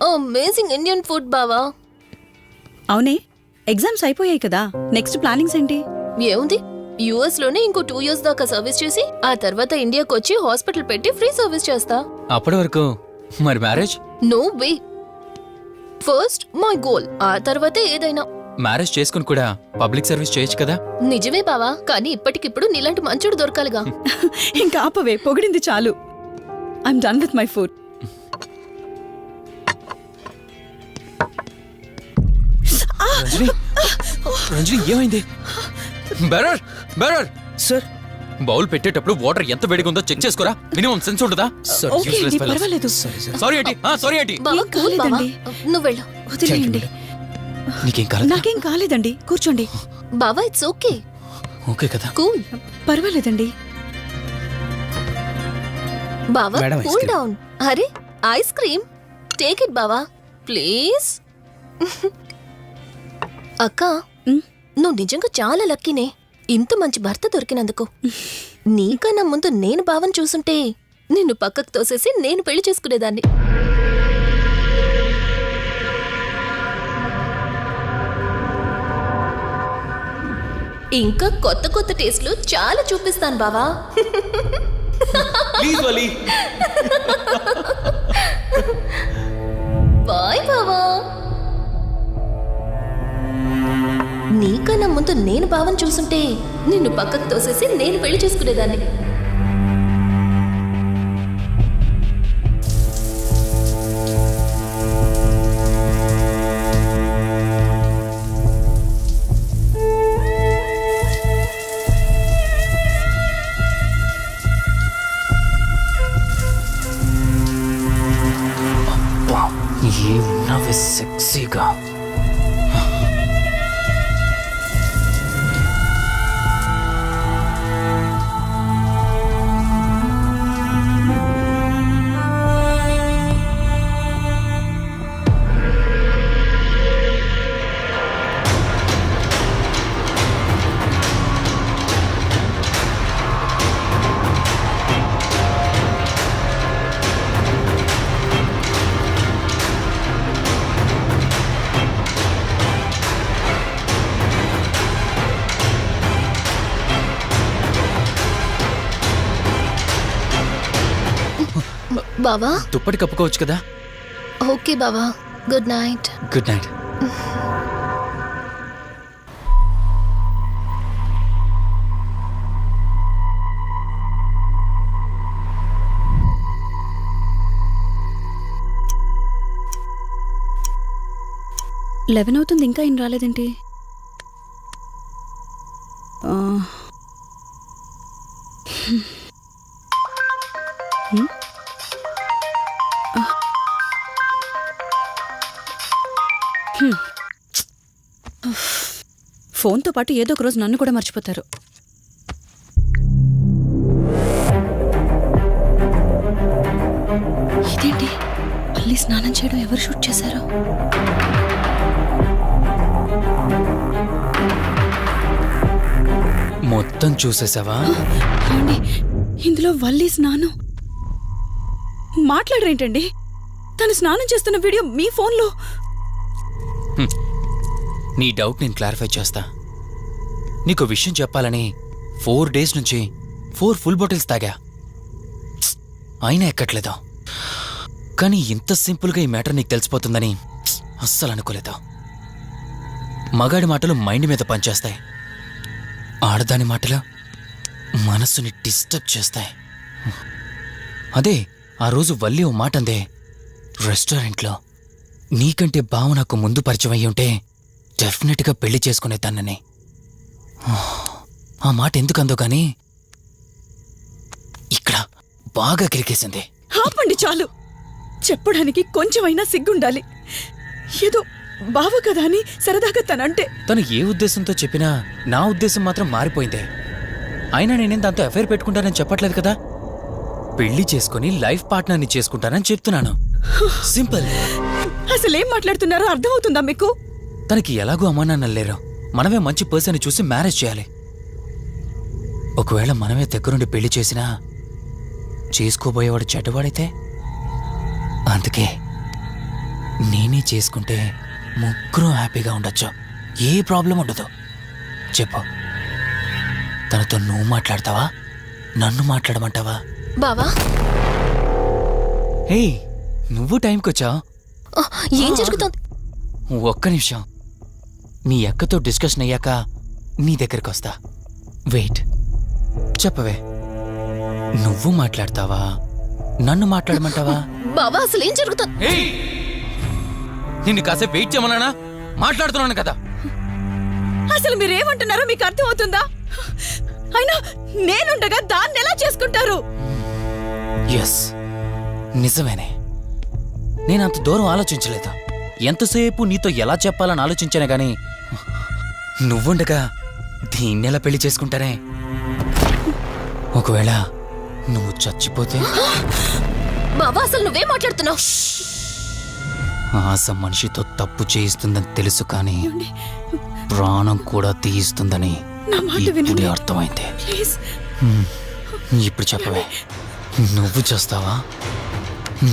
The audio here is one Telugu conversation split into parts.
అమేజింగ్ ఇండియన్ ఫుడ్ బావా. అవునే, ఎగ్జామ్స్ అయిపోయాయి కదా, నెక్స్ట్ ప్లానింగ్స్ ఏంటి? ఏముంది, యుఎస్ లోనే ఇంకో 2 years దాకా సర్వీస్ చేసి ఆ తర్వాత ఇండియాకి వచ్చి హాస్పిటల్ పెట్టి ఫ్రీ సర్వీస్ చేస్తా. అప్పటి వరకు మరి marriage? No way. First my goal, ఆ తర్వాతే ఏదైనా. మ్యారేజ్ చేసుకుని కూడా పబ్లిక్ సర్వీస్ చేయొచ్చు కదా. నిజమే బావా, కానీ ఇప్పటికిప్పుడు నీలాంటి మంచోడు దొరకాలిగా. ఇంకా ఆపవే, పొగిడింది చాలు. I'm done with my food. Ranjani, Ranjani ఏమైంది? బెరర్ బెరర్ సార్, బౌల్ పెట్టేటప్పుడు వాటర్ ఎంత వేడిగా ఉందో చెక్ చేసుకోరా. మినిమం సెన్స్ ఉంటుందా? ఓకే అండి, పర్వాలేదు. సారీ ఏంటి, సారీ ఏంటి. బావా ఏం కూల్ బావా, కాలేదండి. నువ్వు వెళ్ళు. వదిలేయండి. నీకేం కాలేదు? నాకేం కాలేదండి, కూర్చోండి. బావా ఇట్స్ ఓకే, ఓకే కదా. కూల్. పర్వాలేదండి. బావా madam, ice cool cream. Down. అరే ఐస్ క్రీమ్, టేక్ ఇట్ బావా ప్లీజ్. అక్క, ఉమ్, నువ్వు నిజంగా చాలా లక్కీనే, ఇంత మంచి భర్త దొరికినందుకు. నీకన్నా ముందు నేను బావని చూసుంటే నిన్ను పక్కకు తోసేసి నేను పెళ్లి చేసుకునేదాన్ని. ఇంకా కొత్త కొత్త టేస్ట్లు చాలా చూపిస్తాను బావా. Please Vali. బాయ్ బావా. నీకన్నా ముందు నేను బావని చూసుంటే నిన్ను పక్కకు తోసేసి నేను పెళ్లి చేసుకునేదాన్ని. ఏమన్నావే సెక్సీగా. బావా దుప్పటి కప్పుకోవచ్చు కదా. ఓకే బావా, good night. Good night. Eleven అవుతుంది, ఇంకా ఏం రాలేదేంటి? ఫోన్తో పాటు ఏదో ఒక రోజు నన్ను కూడా మర్చిపోతారు. ఇదేంటి, మళ్ళీ స్నానం చేయడం ఎవరు షూట్ చేశారు? మొత్తం చూసేసావా? ఏమండి, ఇందులో వల్లి స్నానం మాట్లాడరేంటండి? తను స్నానం చేస్తున్న వీడియో మీ ఫోన్లో. నీ డౌట్ నేను క్లారిఫై చేస్తా. నీకు విషయం చెప్పాలని 4 days నుంచి 4 full బాటిల్స్ తాగా, అయినా ఎక్కట్లేదు. కానీ ఇంత సింపుల్గా ఈ మ్యాటర్ నీకు తెలిసిపోతుందని అస్సలు అనుకోలేదు. మగాడి మాటలు మైండ్ మీద పనిచేస్తాయి, ఆడదాని మాటలు మనస్సుని డిస్టర్బ్ చేస్తాయి. అదే ఆ రోజు వల్లి ఓ మాట అందే రెస్టారెంట్లో, నీకంటే బావ నాకు ముందు పరిచయం అయ్యి ఉంటే డెఫినెట్గా పెళ్లి చేసుకునేదాన్నని. ఆ మాట ఎందుకందో కానీ ఇక్కడ బాగా కిరికేసింది. ఆపండి చాలు, చెప్పడానికి కొంచెమైనా సిగ్గుండాలి. ఏదో బావ కదా అని సరదాగా తనంటే. తను ఏ ఉద్దేశంతో చెప్పినా నా ఉద్దేశం మాత్రం మారిపోయిందే. అయినా నేనేం దాంతో అఫైర్ పెట్టుకుంటానని చెప్పట్లేదు కదా. పెళ్లి చేసుకుని లైఫ్ పార్ట్నర్ని చేసుకుంటానని చెప్తున్నాను. సింపుల్. అసలేం మాట్లాడుతున్నారో అర్థమవుతుందా మీకు? తనకి ఎలాగో అమ్మానాన్న లేరు, మనమే మంచి పర్సన్ని చూసి మ్యారేజ్ చేయాలి. ఒకవేళ మనమే దగ్గరుండి పెళ్లి చేసినా చేసుకోబోయేవాడు చెడ్డవాడైతే అందుకే నేనే చేసుకుంటే ముగ్గురు హ్యాపీగా ఉండొచ్చు, ఏ ప్రాబ్లం ఉండదు. చెప్పు, తనతో నువ్వు మాట్లాడతావా, నన్ను మాట్లాడమంటావా? బావా, హే, నువ్వు టైంకి వచ్చావు. ఆ, ఏం జరుగుతోంది? ఒక్క నిమిషం, మీ అక్కతో డిస్కషన్ అయ్యాక నీ దగ్గరికి వస్తా. వెయిట్, చెప్పవే, నువ్వు మాట్లాడతావా, నన్ను మాట్లాడమంటావా? బావా, అసలు ఏం జరుగుతోంది? ఏయ్! నిన్ను కాసేపు వెయిట్ చేయమన్నానా? మాట్లాడుతున్నాను కదా. అసలు మీరేమంటున్నారో మీకు అర్థమవుతుందా? అయినా నేనుండగా దాన్ని ఎలా చేసుకుంటారు? ఎస్, నిజమేనే. నేను అంత దూరం ఆలోచించలేదు. ఎంతసేపు నీతో ఎలా చెప్పాలని ఆలోచించానే గాని నువ్వుండగా దీన్నెలా పెళ్లి చేసుకుంటానే? ఒకవేళ నువ్వు చచ్చిపోతే? బావా, అసలు నువ్వేం మాట్లాడుతున్నావు? ఆశ మనిషితో తప్పు చేయిస్తుందని తెలుసు, కానీ ప్రాణం కూడా తీయిస్తుందని నా మాట ఇప్పుడే వినండి. అర్థమైంది. ప్లీజ్. ఇప్పుడు చెప్పవే, నువ్వు చేస్తావా,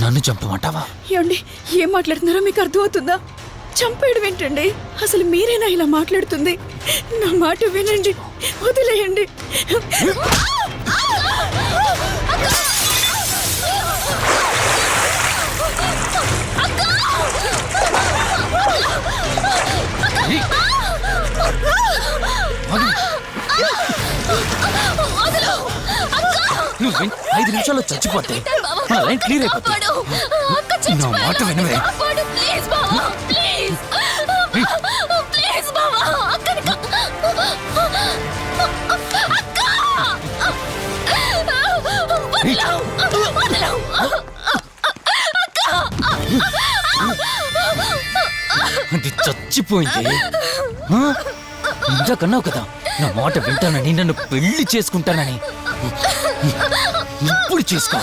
నన్ను చంపమంటావా? ఏమండి, ఏం మాట్లాడుతున్నారో మీకు అర్థమవుతుందా? చంపేయడం ఏంటండి? అసలు మీరేనా ఇలా మాట్లాడుతుంది? నా మాట వినండి, వదిలేయండి. నువ్వు 5 నిమిషాల్లో చచ్చిపోతే నా లైన్ క్లియర్ అయిపోతుంది. నా మాట వినవే. ప్లీజ్ బావా, ప్లీజ్ ప్లీజ్ బావా, అక్కని అది చచ్చిపోయింది. ఇందాకన్నావు కదా నా మాట వింటానని, నన్ను పెళ్లి చేసుకుంటానని. ఇప్పుడు చేసుకో.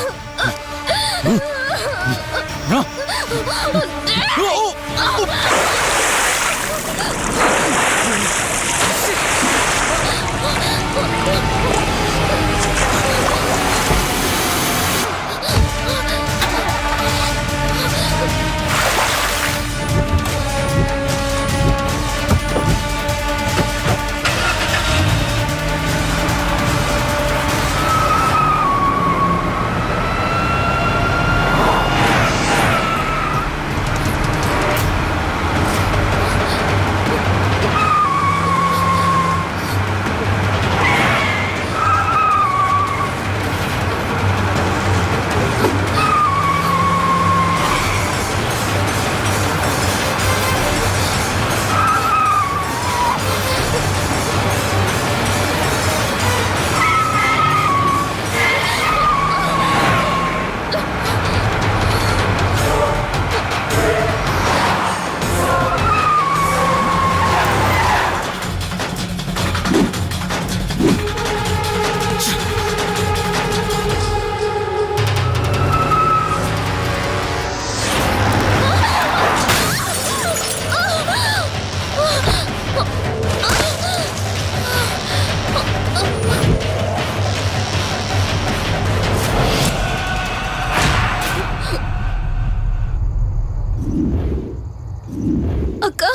అక్క,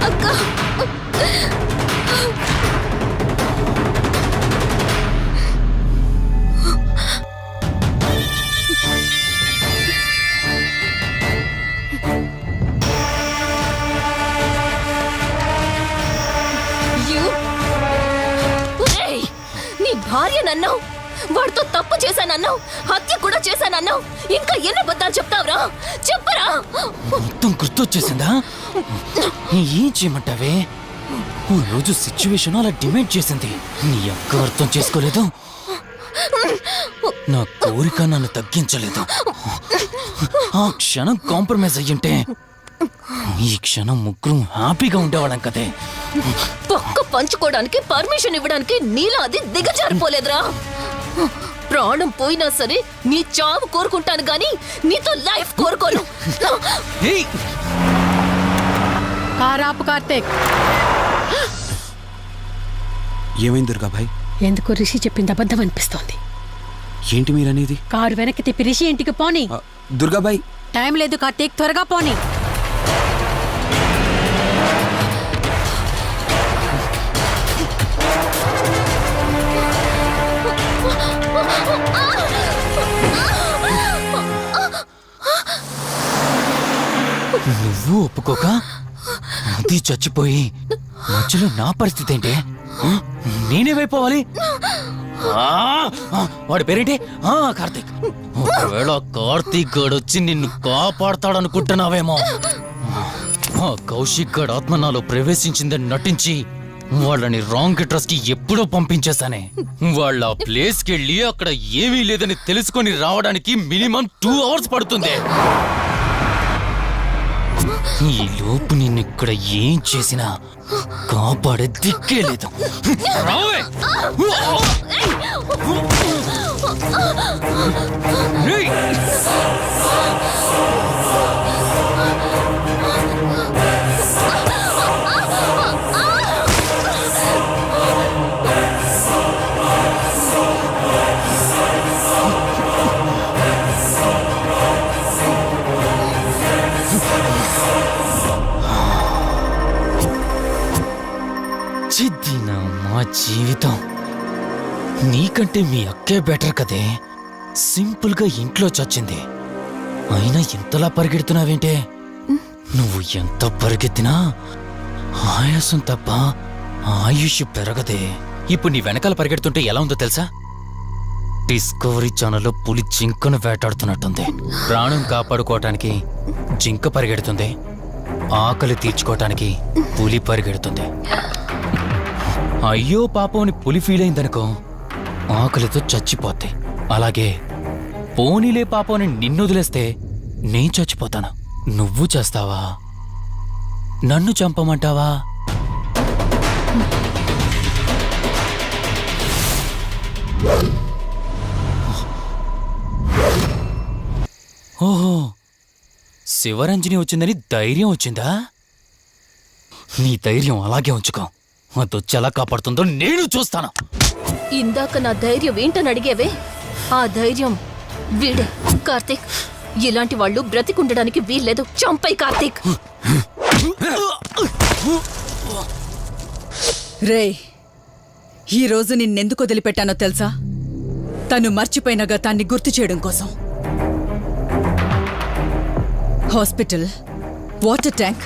అక్క, నీ భార్య నన్నావు, వాడితో తప్పు చేశానన్నావు, హత్య కూడా చేశానన్నావు. ఇంకా ఎన్ని అబద్ధాలు చెప్తావురా? చెప్పరా? మొత్తం గుర్తొచ్చేసిందా? ఏం చేయమంటావే? ఓ రోజు సిచ్యువేషన్ అలా డిమాండ్ చేసింది. నీ అక్క అర్థం చేసుకోలేదు, నా కోరిక నన్ను తగ్గించలేదు. ఆ క్షణం కాంప్రమైజ్ అయ్యుంటే ఈ క్షణం ముగ్గురు హ్యాపీగా ఉండేవాళ్ళం కదే. పక్క పంచుకోవడానికి పర్మిషన్ ఇవ్వడానికి నీలా అది దిగజారిపోలేదురా. ప్రాణం పోయినా సరే నీ చావు కోరుకుంటాను గాని నీతో లైఫ్ కోరుకోను. ఏయ్! కారాపు కార్తీక్, ఏమైంది దుర్గాభాయ్? ఎందుకు రిషి చెప్పింది అబద్ధం అనిపిస్తోంది. ఏంటి మీరనేది? కారు వెనక్కి తిప్పి రిషి ఇంటికి పోని. దుర్గాబాయ్, టైం లేదు కార్తీక్, త్వరగా పోని. నువ్వు ఒప్పుకోక అది చచ్చిపోయి మధ్యలో నా పరిస్థితి ఏంటి? నేనేమైపోవాలి? వాడి పేరేంటి? కార్తీక్. ఒకవేళ కార్తీక్ గడు వచ్చి నిన్ను కాపాడతాడనుకుంటున్నావేమో. కౌశిక్ గడ్ ఆత్మ నాలో ప్రవేశించిందని నటించి వాళ్ళని రాంగ్ అడ్రస్ కి ఎప్పుడో పంపించేశానే. వాళ్ళ ప్లేస్ కి వెళ్ళి అక్కడ ఏమీ లేదని తెలుసుకొని రావడానికి మినిమం 2 hours పడుతుంది. ఈ లోపు నిన్ను ఇక్కడ ఏం చేసినా కాపాడే దిక్కే లేదు. రావే! రేయ్! చిద్దినా మా జీవితం. నీకంటే మీ అక్కే బెటర్ కదే. సింపుల్ గా ఇంట్లో చచ్చింది, అయినా ఇంతలా పరిగెడుతున్నావేంటే? నువ్వు ఎంత పరిగెత్తినా ఆయాసం తప్ప ఆయుష్ పెరగదే. ఇప్పుడు నీ వెనకాల పరిగెడుతుంటే ఎలా ఉందో తెలుసా? డిస్కవరీ ఛానల్లో పులి జింకను వేటాడుతున్నట్టుంది. ప్రాణం కాపాడుకోవటానికి జింక పరిగెడుతుంది, ఆకలి తీర్చుకోవటానికి పులి పరిగెడుతుంది. అయ్యో పాపం అని పులి ఫీల్ అయిందనుకో, ఆకలితో చచ్చిపోద్ది. అలాగే పోనీలే పాపం అని నిన్ను వదిలేస్తే నేను చచ్చిపోతాను. నువ్వు చేస్తావా? నన్ను చంపమంటావా? ఓహో, శివరంజని వచ్చిందని ధైర్యం వచ్చిందా? నీ ధైర్యం అలాగే ఉంచుకో. అదొచ్చి ఎలా కాపాడుతుందో నేను చూస్తాను. ఇందాక నా ధైర్యం ఏంటని అడిగేవే, ఆ ధైర్యం వీడే. కార్తీక్, ఇలాంటి వాళ్ళు బ్రతికుండడానికి వీల్లేదు. చంపై కార్తీక్. రే, ఈరోజు నిన్నెందుకు వదిలిపెట్టానో తెలుసా? తను మర్చిపోయిన గతాన్ని గుర్తు చేయడం కోసం. Hospital, water tank,